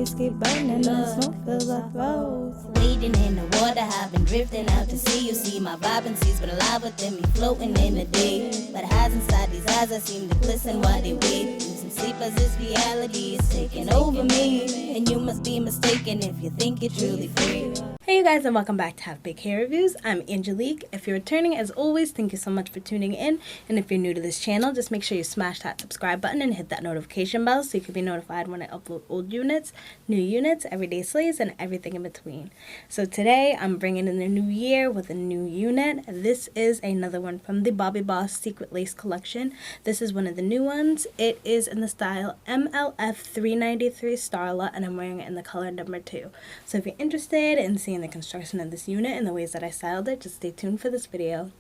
leaves keep burning, the smoke fills up roads. Wading in the water, I've been drifting out to sea. You see my vibrancy's been alive within me, floating in the day. But highs inside these eyes, I seem to glisten while they wait. Losing sleep as this reality is taking over me. And you must be mistaken if you think you're truly free. Hey you guys, and welcome back to Have Big Hair Reviews. I'm Angelique. If you're returning, as always, thank you so much for tuning in. And if you're new to this channel, just make sure you smash that subscribe button and hit that notification bell so you can be notified when I upload old units, new units, everyday slays, and everything in between. So today, I'm bringing in the new year with a new unit. This is another one from the Bobbi Boss Secret Lace collection. This is one of the new ones. It is in the style MLF393 Starla, and I'm wearing it in the color number 2. So if you're interested in seeing the construction of this unit and the ways that I styled it, just stay tuned for this video.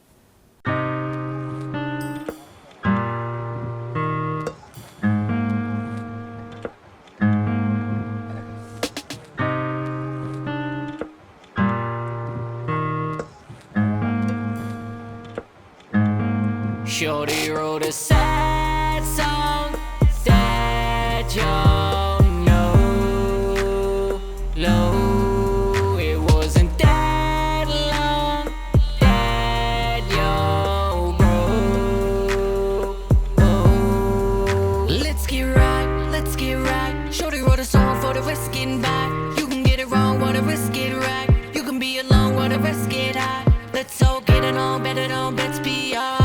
Shorty wrote a sad song that y'all know. Low, it wasn't that long that y'all broke. Oh, let's get right, let's get right. Shorty wrote a song for the risk getting by. You can get it wrong, wanna risk it right. You can be alone, wanna risk it high. Let's all get it on, bet it on, let's be all.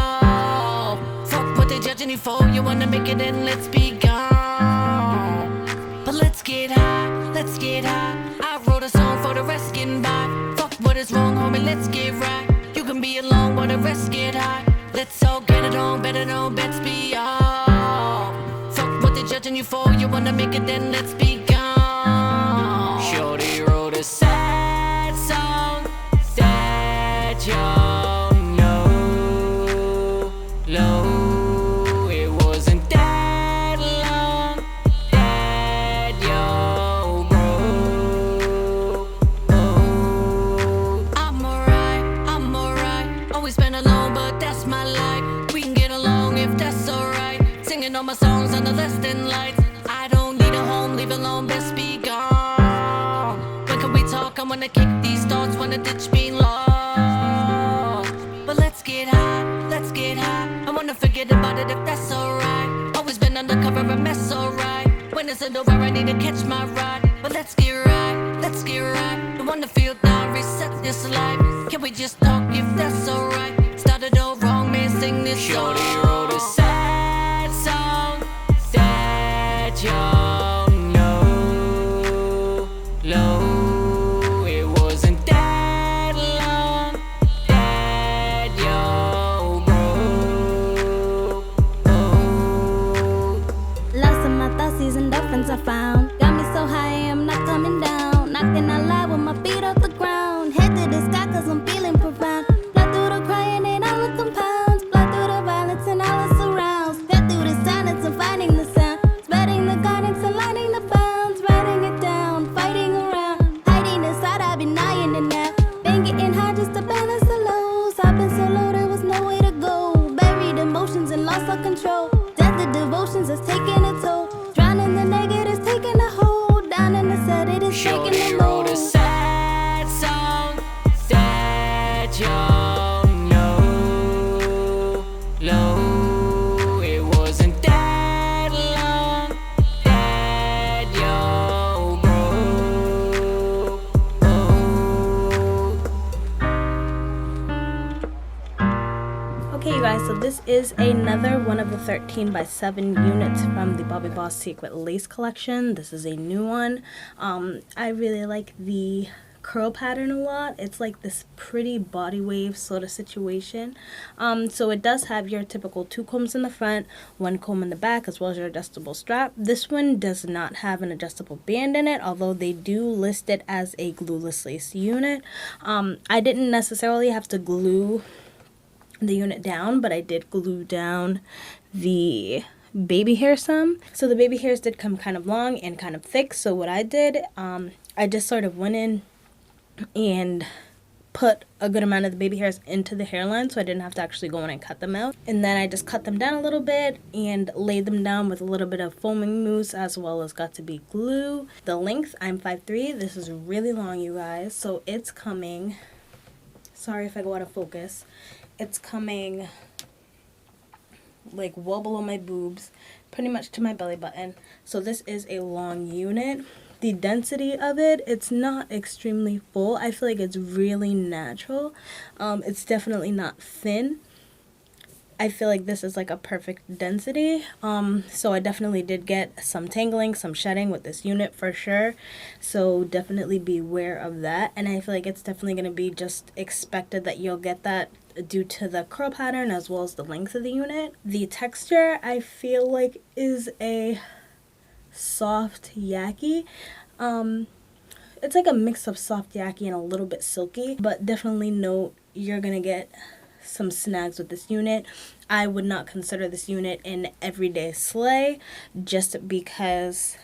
Judging you for, you wanna make it and let's be gone. But let's get high, let's get high. I wrote a song for the rest getting by. Fuck what is wrong, homie, let's get right. You can be alone, wanna rest get high. Let's all get it on, bet it on, let's be all. Fuck what they're judging you for, you wanna make it then let's be gone. Shorty wrote a sad song that y'all know. Low. All my songs on the list in lights. I don't need a home, leave alone, best be gone. When can we talk? I wanna kick these thoughts, wanna ditch being lost. But let's get high, let's get high. I wanna forget about it if that's alright. Always been undercover, a mess, alright. When it's over, I need to catch my ride. But let's get right, let's get right. Don't wanna feel down, reset this life. Can we just talk if that's alright? Started all wrong, man, sing this song. Shorty wrote a sad song that y'all know. Low, it wasn't that long that y'all broke. Oh. Lost in my thoughts, these endorphins I found. Got me so high, I'm not coming down. Knocking out loud with my feet off the ground. Head to the sky cause I'm feeling profound. Fly through the crying and all the compounds. Fly through the violence and all the surrounds. Cut through the silence and finding the sound. Spreading the guidance, aligning the bounds. Writing it down, fighting around. Hiding inside, I've been eyeing it now. Been getting high just to balance the lows. I've been so low, there was no way to go. Buried emotions and lost all control. Death of devotions is taking a toll. Drowning the negatives, taking a hold. Down in the set, it is taking Shorty a wrote a hold. sad song that y'all know. Low, it wasn't that long that y'all broke. Oh. Okay you guys, so this is another one of the 13 by 7 units from the Bobbi Boss Secret Lace collection. This is a new one. I really like the curl pattern a lot. It's like this pretty body wave sort of situation. So it does have your typical 2 combs in the front, 1 comb in the back, as well as your adjustable strap. This one does not have an adjustable band in it, although they do list it as a glueless lace unit. I didn't necessarily have to glue the unit down, but I did glue down the baby hair some. So the baby hairs did come kind of long and kind of thick. So what I did, I just sort of went in and put a good amount of the baby hairs into the hairline, so I didn't have to actually go in and cut them out. And then I just cut them down a little bit and laid them down with a little bit of foaming mousse as well as got to be glue. The length, I'm 5'3". This is really long, you guys, so it's coming, sorry if I go out of focus, it's coming like well below my boobs, pretty much to my belly button. So this is a long unit. The density of it, it's not extremely full. I feel like it's really natural. It's definitely not thin. I feel like this is like a perfect density. So I definitely did get some tangling, some shedding with this unit for sure. So definitely be aware of that. And I feel like it's definitely going to be just expected that you'll get that due to the curl pattern as well as the length of the unit. The texture, I feel like, is a soft Yaki. It's like a mix of soft Yaki and a little bit silky, but definitely note you're gonna get some snags with this unit. I would not consider this unit an everyday slay just because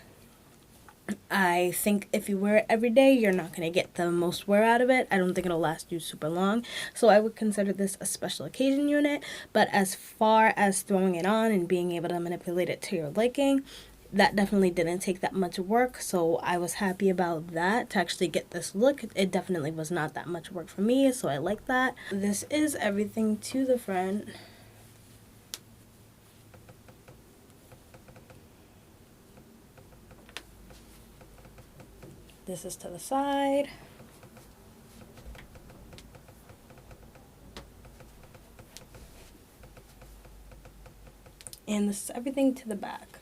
I think if you wear it every day, you're not going to get the most wear out of it. I don't think it'll last you super long. So I would consider this a special occasion unit. But as far as throwing it on and being able to manipulate it to your liking, that definitely didn't take that much work. So I was happy about that to actually get this look. It definitely was not that much work for me. So I like that. This is everything to the front. This is to the side. And this is everything to the back.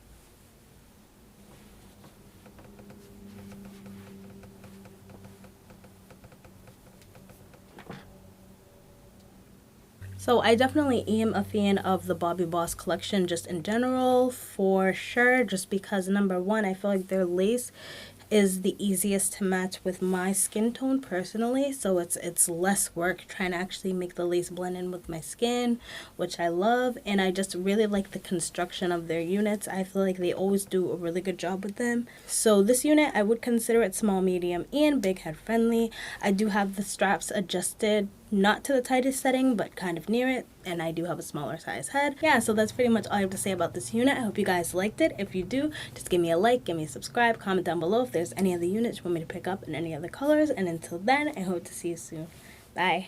So I definitely am a fan of the Bobbi Boss collection just in general, for sure, just because number one, I feel like their lace is the easiest to match with my skin tone personally, so it's less work trying to actually make the lace blend in with my skin, which I love. And I just really like the construction of their units. I feel like they always do a really good job with them. So this unit, I would consider it small, medium, and big head friendly. I do have the straps adjusted, not to the tightest setting, but kind of near it, and I do have a smaller size head. Yeah, so that's pretty much all I have to say about this unit. I hope you guys liked it. If you do, just give me a like, give me a subscribe, comment down below if there's any other units you want me to pick up in any other colors, and until then, I hope to see you soon. Bye.